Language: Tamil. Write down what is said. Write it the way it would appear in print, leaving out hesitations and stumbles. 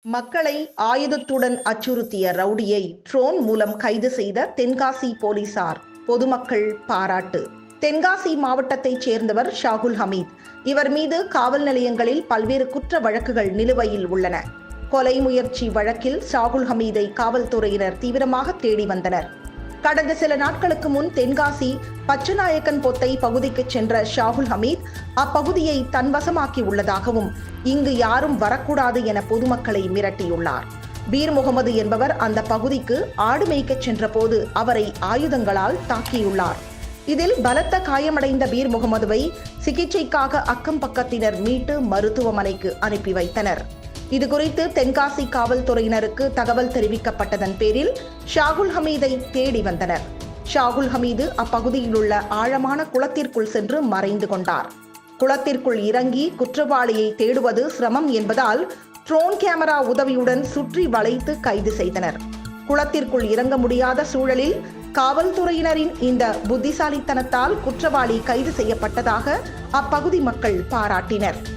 மக்களை ஆயுதத்துடன் அச்சுறுத்திய ரவுடியை ட்ரோன் மூலம் கைது செய்த தென்காசி போலீசார். பொதுமக்கள் பாராட்டு. தென்காசி மாவட்டத்தைச் சேர்ந்தவர் ஷாகுல் ஹமீத். இவர் மீது காவல் நிலையங்களில் பல்வேறு குற்ற வழக்குகள் நிலுவையில் உள்ளன. கொலை முயற்சி வழக்கில் ஷாகுல் ஹமீதை காவல்துறையினர் தீவிரமாக தேடி வந்தனர். கடந்த சில நாட்களுக்கு முன் தென்காசி பச்சநாயக்கன் பொத்தை பகுதிக்கு சென்ற ஷாகுல் ஹமீத் அப்பகுதியை தன்வசமாக்கி உள்ளதாகவும் இங்கு யாரும் வரக்கூடாது என பொதுமக்களை மிரட்டியுள்ளார். பீர் முகமது என்பவர் அந்த பகுதிக்கு ஆடு மேய்க்கச் சென்ற போது அவரை ஆயுதங்களால் தாக்கியுள்ளார். இதில் பலத்த காயமடைந்த பீர் முகமதுவை சிகிச்சைக்காக அக்கம் பக்கத்தினர் மீட்டு மருத்துவமனைக்கு அனுப்பி வைத்தனர். இதுகுறித்து தென்காசி காவல்துறையினருக்கு தகவல் தெரிவிக்கப்பட்டதன் பேரில் ஷாகுல் ஹமீதை தேடி வந்தனர். ஷாகுல் ஹமீது அப்பகுதியில் உள்ள ஆழமான குளத்திற்குள் சென்று மறைந்து கொண்டார். குளத்திற்குள் இறங்கி குற்றவாளியை தேடுவது சிரமம் என்பதால் ட்ரோன் கேமரா உதவியுடன் சுற்றி வளைத்து கைது செய்தனர். குளத்திற்குள் இறங்க முடியாத சூழலில் காவல்துறையினரின் இந்த புத்திசாலித்தனத்தால் குற்றவாளி கைது செய்யப்பட்டதாக அப்பகுதி மக்கள் பாராட்டினர்.